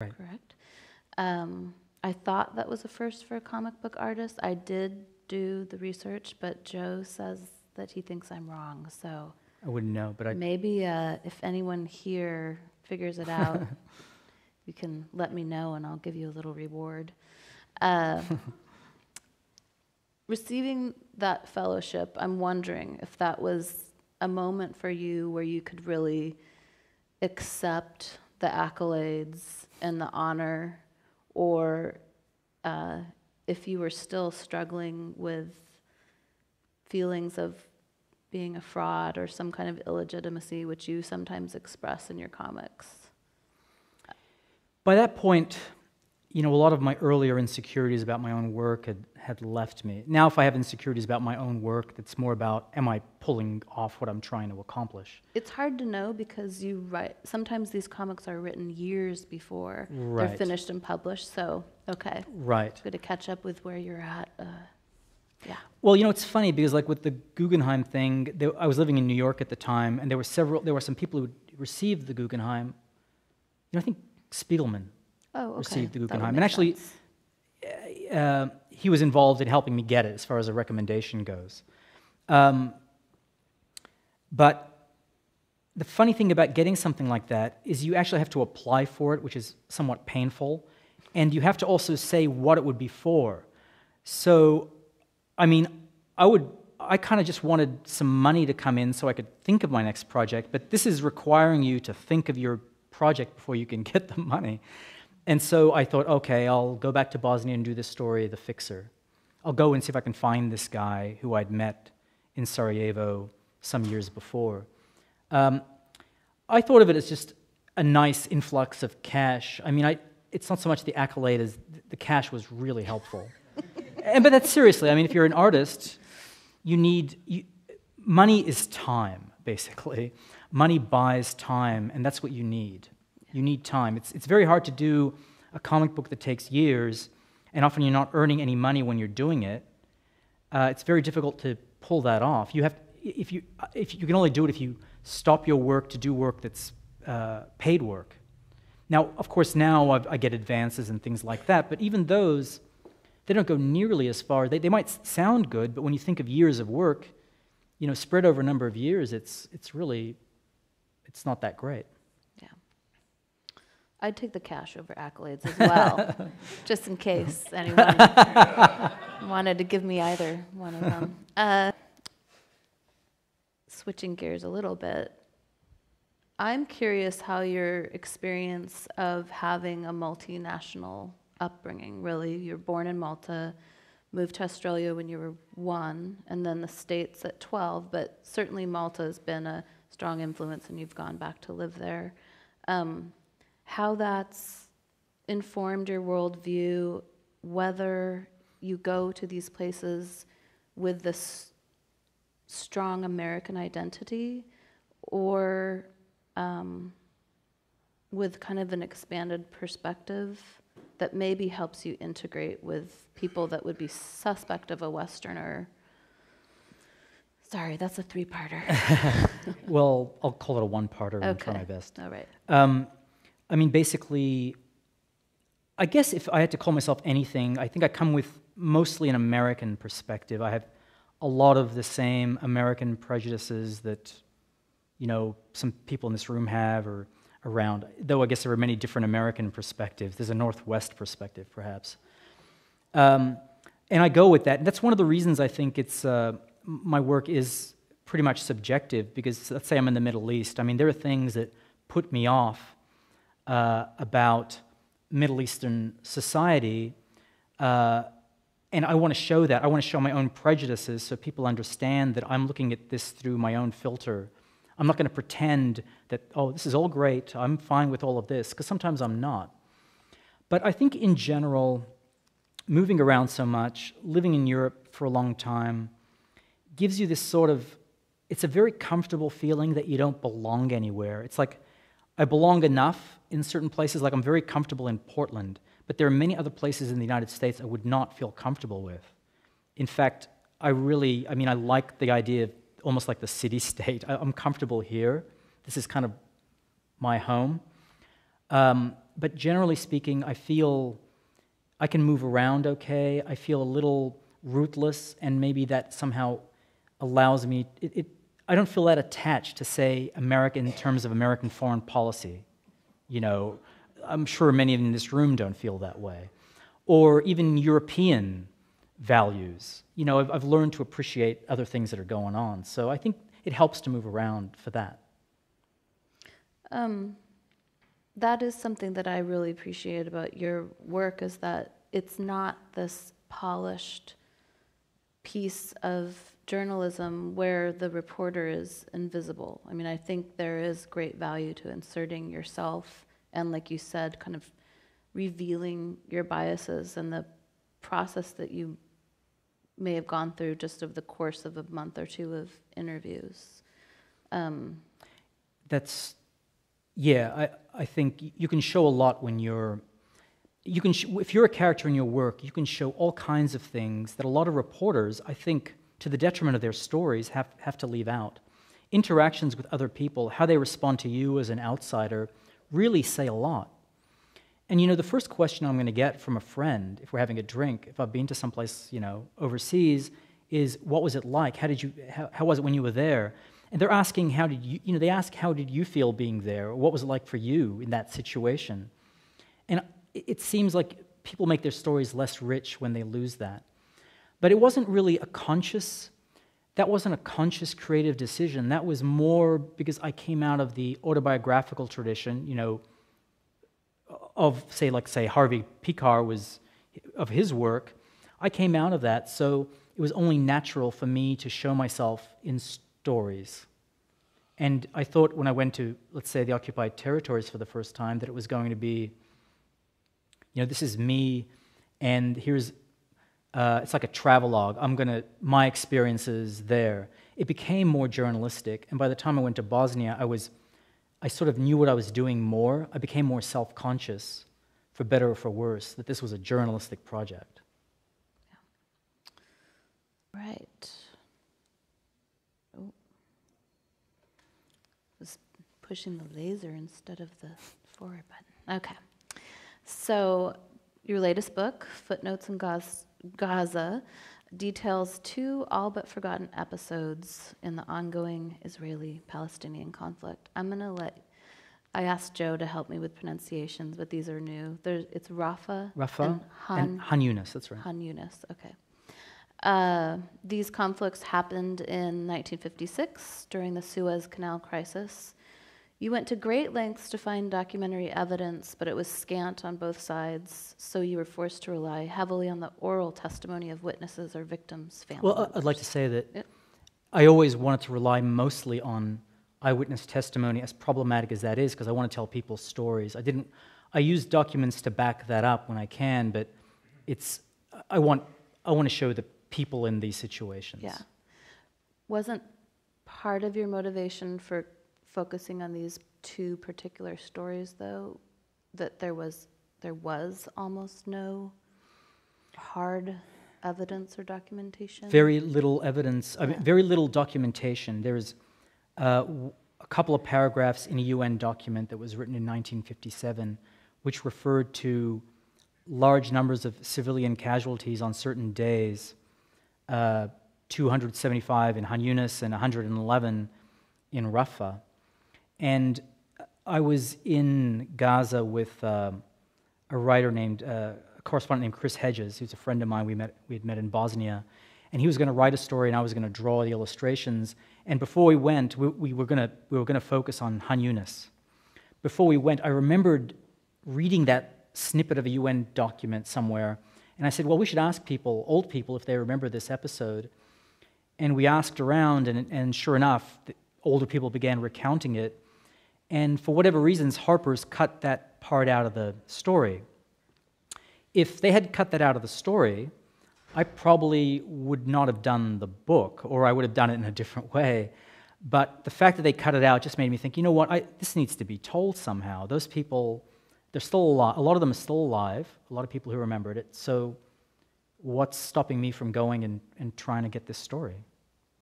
Right. correct? I thought that was a first for a comic book artist. I did do the research, but Joe says that he thinks I'm wrong. So I wouldn't know, but maybe if anyone here figures it out, you can let me know and I'll give you a little reward. Receiving that fellowship, I'm wondering if that was a moment for you where you could really accept the accolades and the honor, or if you were still struggling with feelings of being a fraud or some kind of illegitimacy, which you sometimes express in your comics. by that point, a lot of my earlier insecurities about my own work had left me. Now, if I have insecurities about my own work, it's more about, am I pulling off what I'm trying to accomplish? It's hard to know because you write, sometimes these comics are written years before Right. they're finished and published, so, okay. Right. Good to catch up with where you're at. Yeah. Well, it's funny because, like with the Guggenheim thing, I was living in New York at the time, and there were some people who received the Guggenheim. I think Spiegelman Oh, okay. received the That would Guggenheim, make and actually, sense. he was involved in helping me get it as far as a recommendation goes. But the funny thing about getting something like that is you actually have to apply for it, which is somewhat painful, and you have to also say what it would be for. So, I kind of just wanted some money to come in so I could think of my next project, but this is requiring you to think of your project before you can get the money. And so I thought, okay, I'll go back to Bosnia and do this story, The Fixer. I'll go and see if I can find this guy who I'd met in Sarajevo some years before. I thought of it as just a nice influx of cash. It's not so much the accolade as the cash was really helpful. But that's seriously, if you're an artist, money is time, basically. Money buys time, and that's what you need. You need time. It's very hard to do a comic book that takes years, and often you're not earning any money when you're doing it. It's very difficult to pull that off. If you can only do it if you stop your work to do work that's paid work. Now, of course, now I get advances and things like that, but even those, they don't go nearly as far. They might sound good, but when you think of years of work, spread over a number of years, it's not that great. Yeah. I'd take the cash over accolades as well, just in case anyone wanted to give me either one of them. Switching gears a little bit, I'm curious how your experience of having a multinational upbringing, really. You're born in Malta, moved to Australia when you were 1, and then the States at 12, but certainly Malta has been a strong influence and you've gone back to live there. How that's informed your worldview, whether you go to these places with this strong American identity or with kind of an expanded perspective that maybe helps you integrate with people that would be suspect of a Westerner. Sorry, that's a 3-parter. Well, I'll call it a 1-parter Okay. and try my best. All right. Basically, I guess if I had to call myself anything, I think I come with mostly an American perspective. I have a lot of the same American prejudices that, some people in this room have or around, though I guess there are many different American perspectives. There's a Northwest perspective, perhaps. And I go with that. And that's one of the reasons I think my work is pretty much subjective, because let's say I'm in the Middle East. There are things that put me off about Middle Eastern society, and I want to show that. I want to show my own prejudices so people understand that I'm looking at this through my own filter. I'm not going to pretend that, oh, this is all great, I'm fine with all of this, because sometimes I'm not. But I think in general, moving around so much, living in Europe for a long time, gives you this it's a very comfortable feeling that you don't belong anywhere. It's like I belong enough in certain places, like I'm very comfortable in Portland, but there are many other places in the United States I would not feel comfortable with. In fact, I like the idea of almost like the city-state. I'm comfortable here. This is kind of my home. but generally speaking, I feel I can move around okay. I feel a little rootless, and maybe that somehow allows me, I don't feel that attached to, say, America in terms of American foreign policy. You know, I'm sure many in this room don't feel that way. Or even European values. You know, I've learned to appreciate other things that are going on. So I think it helps to move around for that. That is something that I really appreciate about your work, is that it's not this polished piece of journalism where the reporter is invisible. I mean, I think there is great value to inserting yourself and, like you said, kind of revealing your biases and the process that you may have gone through just over the course of a month or two of interviews. I think you can show a lot when if you're a character in your work, you can show all kinds of things that a lot of reporters, I think, to the detriment of their stories, have to leave out. Interactions with other people, how they respond to you as an outsider, really say a lot. And, you know, the first question I'm going to get from a friend, if we're having a drink, if I've been to someplace, you know, overseas, is, what was it like? How was it when you were there? And they're asking, they ask, how did you feel being there? Or what was it like for you in that situation? And it seems like people make their stories less rich when they lose that. But it wasn't really that wasn't a conscious creative decision. That was more because I came out of the autobiographical tradition, you know, of, say, Harvey Pekar was, of his work. I came out of that, so it was only natural for me to show myself in stories. And I thought when I went to, let's say, the occupied territories for the first time, that it was going to be, you know, this is me, and here's, it's like a travelogue. My experiences there. It became more journalistic, and by the time I went to Bosnia, I sort of knew what I was doing more. I became more self-conscious, for better or for worse, that this was a journalistic project. Yeah. Right. Oh. I was pushing the laser instead of the forward button. Okay. So your latest book, Footnotes in Gaza, details 2 all but forgotten episodes in the ongoing Israeli-Palestinian conflict. I asked Joe to help me with pronunciations, but these are new. It's Rafah and Han Yunus, that's right. Han Yunus, okay. These conflicts happened in 1956 during the Suez Canal crisis. You went to great lengths to find documentary evidence, but it was scant on both sides, so you were forced to rely heavily on the oral testimony of witnesses or victims' family members. I'd like to say that I always wanted to rely mostly on eyewitness testimony, as problematic as that is, because I want to tell people's stories. I use documents to back that up when I can, but I want to show the people in these situations. Yeah. Wasn't part of your motivation for focusing on these 2 particular stories, though, that there was almost no hard evidence or documentation? Very little evidence, very little documentation. There's a couple of paragraphs in a UN document that was written in 1957, which referred to large numbers of civilian casualties on certain days, 275 in Han Yunus and 111 in Rafah. And I was in Gaza with a correspondent named Chris Hedges, who's a friend of mine we had met in Bosnia, and he was going to write a story, and I was going to draw the illustrations. And before we went, we were going to focus on Han Yunus. Before we went, I remembered reading that snippet of a UN document somewhere, and I said, well, we should ask old people, if they remember this episode. And we asked around, and sure enough, the older people began recounting it. And for whatever reasons, Harper's cut that part out of the story. If they had cut that out of the story, I probably would not have done the book, or I would have done it in a different way. But the fact that they cut it out just made me think, you know what, this needs to be told somehow. Those people, they're still alive. A lot of them are still alive, a lot of people who remembered it. So what's stopping me from going and trying to get this story?